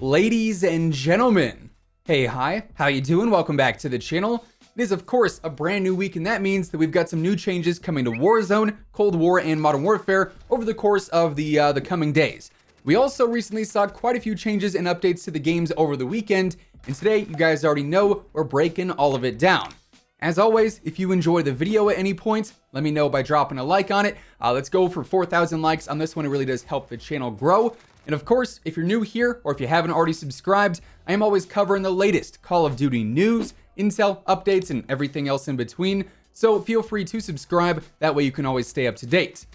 Ladies and gentlemen, hey, hi, how you doing? Welcome back to the channel. It is, of course, a brand new week, and that means that we've got some new changes coming to Warzone, Cold War, and Modern Warfare over the course of the coming days. We also recently saw quite a few changes and updates to the games over the weekend, and today, you guys already know, we're breaking all of it down. As always, if you enjoy the video at any point, let me know by dropping a like on it. Let's go for 4,000 likes on this one. It really does help the channel grow. And of course, if you're new here, or if you haven't already subscribed, I am always covering the latest Call of Duty news, intel, updates, and everything else in between. So feel free to subscribe, that way you can always stay up to date.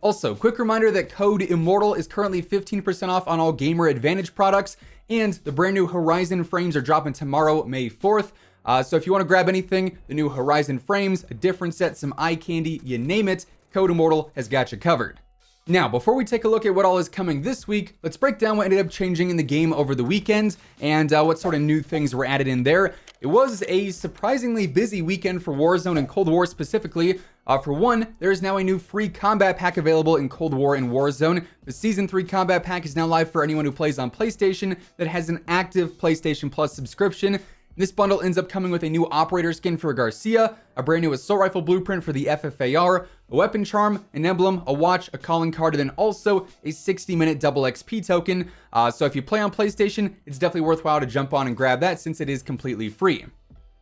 Also, quick reminder that code WHosImmortal is currently 15% off on all Gamer Advantage products, and the brand new Horizon frames are dropping tomorrow, May 4th. So if you want to grab anything, the new Horizon frames, a different set, some eye candy, you name it, code WHosImmortal has got you covered. Now, before we take a look at what all is coming this week, let's break down what ended up changing in the game over the weekend and what sort of new things were added in there. It was a surprisingly busy weekend for Warzone and Cold War specifically. For one, there is now a new free combat pack available in Cold War and Warzone. The Season 3 combat pack is now live for anyone who plays on PlayStation that has an active PlayStation Plus subscription. This bundle ends up coming with a new operator skin for Garcia, a brand new assault rifle blueprint for the FFAR, a weapon charm, an emblem, a watch, a calling card, and then also a 60-minute double XP token. So if you play on PlayStation, it's definitely worthwhile to jump on and grab that since it is completely free.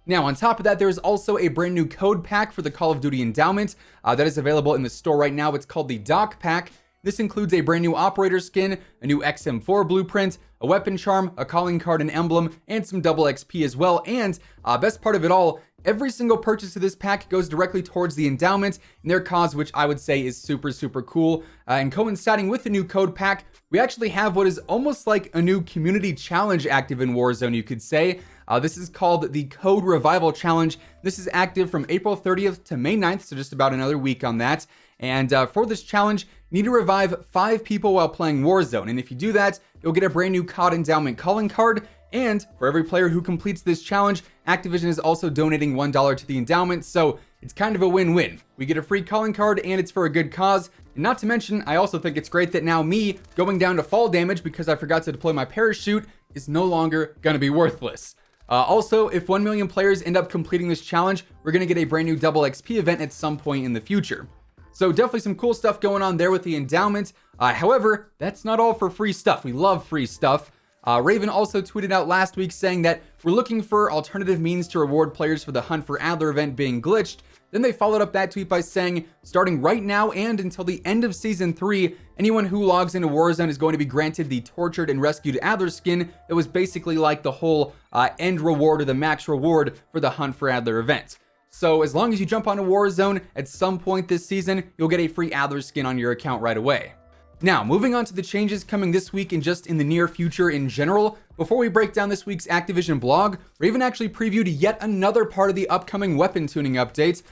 Now, on top of that, there is also a brand new code pack for the Call of Duty Endowment that is available in the store right now. It's called the Doc Pack. This includes a brand new operator skin, a new XM4 blueprint, a weapon charm, a calling card, an emblem, and some double XP as well. And best part of it all, every single purchase of this pack goes directly towards the endowment and their cause, which I would say is super, super cool. And coinciding with the new code pack, we actually have what is almost like a new community challenge active in Warzone, you could say. This is called the Code Revival Challenge. This is active from April 30th to May 9th, so just about another week on that. And for this challenge, you need to revive 5 people while playing Warzone. And if you do that, you'll get a brand new COD Endowment calling card. And for every player who completes this challenge, Activision is also donating $1 to the endowment. So it's kind of a win-win. We get a free calling card and it's for a good cause. And not to mention, I also think it's great that now me going down to fall damage because I forgot to deploy my parachute is no longer going to be worthless. Also, if 1 million players end up completing this challenge, we're going to get a brand new double XP event at some point in the future. So definitely some cool stuff going on there with the endowment. However, that's not all for free stuff. We love free stuff. Raven also tweeted out last week saying that we're looking for alternative means to reward players for the Hunt for Adler event being glitched. Then they followed up that tweet by saying, starting right now and until the end of Season 3, anyone who logs into Warzone is going to be granted the Tortured and Rescued Adler skin that was basically like the whole end reward or the max reward for the Hunt for Adler event. So as long as you jump onto Warzone at some point this season, you'll get a free Adler skin on your account right away. Now, moving on to the changes coming this week and just in the near future in general, before we break down this week's Activision blog, Raven actually previewed yet another part of the upcoming weapon tuning update.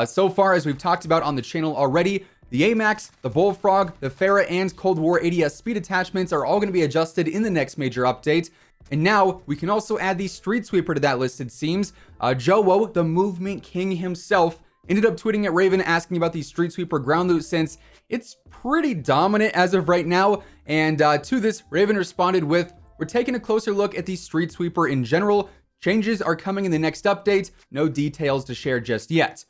So far, as we've talked about on the channel already, the AMAX, the Bullfrog, the Farah, and Cold War ADS speed attachments are all going to be adjusted in the next major update. And now, we can also add the Street Sweeper to that list, it seems. Jowo, the Movement King himself, ended up tweeting at Raven asking about the Street Sweeper ground loot since it's pretty dominant as of right now. And to this, Raven responded with, "We're taking a closer look at the Street Sweeper in general. Changes are coming in the next update. No details to share just yet."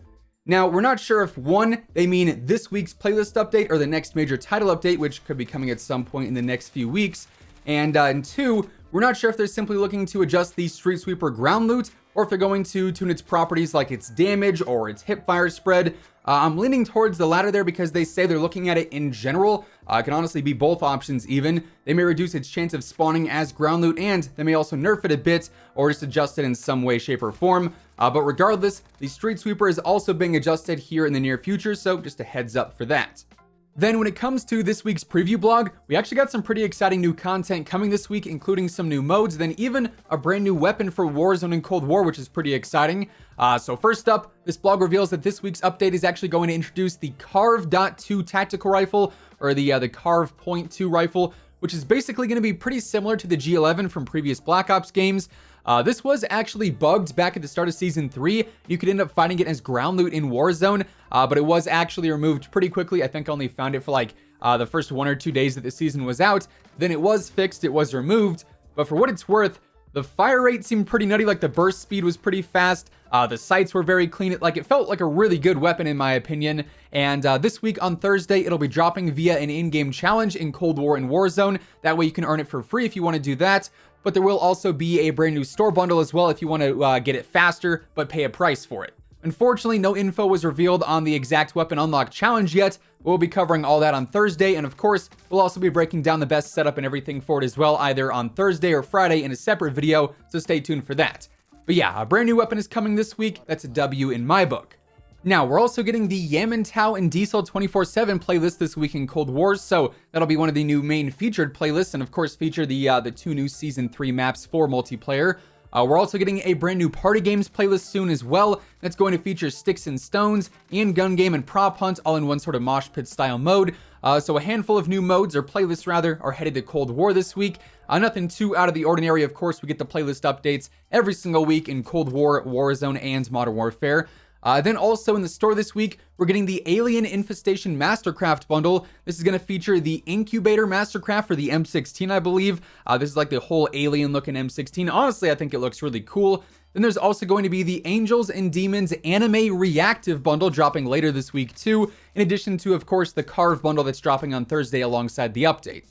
Now, we're not sure if one, they mean this week's playlist update or the next major title update, which could be coming at some point in the next few weeks. And two, we're not sure if they're simply looking to adjust the Street Sweeper ground loot or if they're going to tune its properties like its damage or its hipfire spread. I'm leaning towards the latter there because they say they're looking at it in general. It can honestly be both options even. They may reduce its chance of spawning as ground loot, and they may also nerf it a bit or just adjust it in some way, shape, or form. But regardless, the Street Sweeper is also being adjusted here in the near future, so just a heads up for that. Then when it comes to this week's preview blog, we actually got some pretty exciting new content coming this week, including some new modes, then even a brand new weapon for Warzone and Cold War, which is pretty exciting. So first up, this blog reveals that this week's update is actually going to introduce the carv.2 tactical rifle, or the carv .2 rifle, which is basically going to be pretty similar to the G11 from previous Black Ops games. This was actually bugged back at the start of Season 3. You could end up finding it as ground loot in Warzone, but it was actually removed pretty quickly. I think I only found it for like the first 1 or 2 days that the season was out. Then it was fixed, it was removed. but for what it's worth, the fire rate seemed pretty nutty, like the burst speed was pretty fast. The sights were very clean. It felt like a really good weapon in my opinion. And this week on Thursday, it'll be dropping via an in-game challenge in Cold War and Warzone. That way you can earn it for free if you want to do that. But there will also be a brand new store bundle as well if you want to get it faster, but pay a price for it. Unfortunately, no info was revealed on the exact weapon unlock challenge yet. We'll be covering all that on Thursday, and of course, we'll also be breaking down the best setup and everything for it as well, either on Thursday or Friday in a separate video, so stay tuned for that. But yeah, a brand new weapon is coming this week. That's a W in my book. Now, we're also getting the Yamantau and Diesel 24/7 playlist this week in Cold Wars, so that'll be one of the new main featured playlists, and of course feature the 2 new Season 3 maps for multiplayer. We're also getting a brand new party games playlist soon as well. That's going to feature Sticks and Stones and Gun Game and Prop Hunt all in one sort of mosh pit style mode. So a handful of new modes, or playlists rather, are headed to Cold War this week. Nothing too out of the ordinary, of course. We get the playlist updates every single week in Cold War, Warzone, and Modern Warfare. Then also in the store this week, we're getting the Alien Infestation Mastercraft bundle. This is going to feature the Incubator Mastercraft for the M16, I believe. This is like the whole alien looking M16. Honestly, I think it looks really cool. Then there's also going to be the Angels and Demons Anime Reactive bundle dropping later this week too, in addition to, of course, the Carv bundle that's dropping on Thursday alongside the update.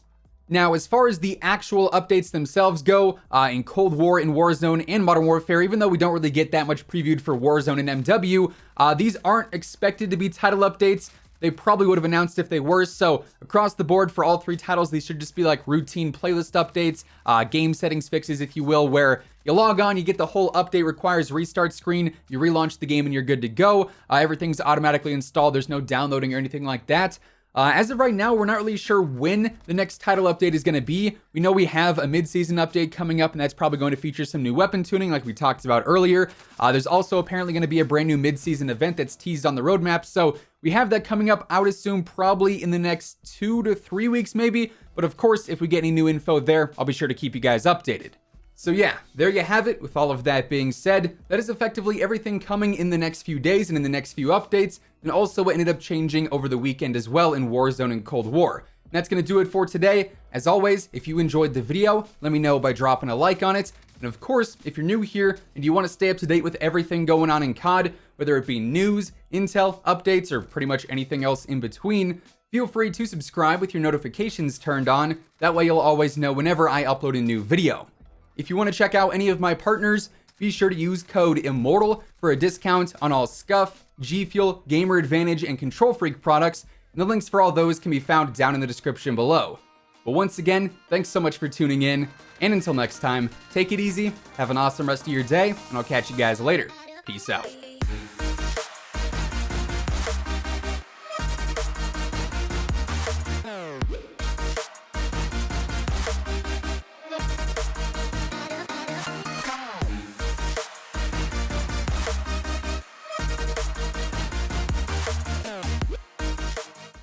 Now, as far as the actual updates themselves go, in Cold War, in Warzone, and Modern Warfare, even though we don't really get that much previewed for Warzone and MW, these aren't expected to be title updates. They probably would have announced if they were, so across the board for all 3 titles, these should just be like routine playlist updates, game settings fixes, if you will, where you log on, you get the whole update requires restart screen, you relaunch the game and you're good to go. Everything's automatically installed, there's no downloading or anything like that. As of right now, we're not really sure when the next title update is going to be. We know we have a mid-season update coming up, and that's probably going to feature some new weapon tuning like we talked about earlier. There's also apparently going to be a brand new mid-season event that's teased on the roadmap, so we have that coming up, I would assume, probably in the next 2 to 3 weeks maybe. But of course, if we get any new info there, I'll be sure to keep you guys updated. So yeah, there you have it. With all of that being said, that is effectively everything coming in the next few days and in the next few updates, and also what ended up changing over the weekend as well in Warzone and Cold War. And that's going to do it for today. As always, if you enjoyed the video, let me know by dropping a like on it. And of course, if you're new here and you want to stay up to date with everything going on in COD, whether it be news, intel, updates, or pretty much anything else in between, feel free to subscribe with your notifications turned on. That way you'll always know whenever I upload a new video. If you want to check out any of my partners, be sure to use code IMMORTAL for a discount on all Scuff, G Fuel, Gamer Advantage, and Control Freak products, and the links for all those can be found down in the description below. But once again, thanks so much for tuning in, and until next time, take it easy, have an awesome rest of your day, and I'll catch you guys later. Peace out.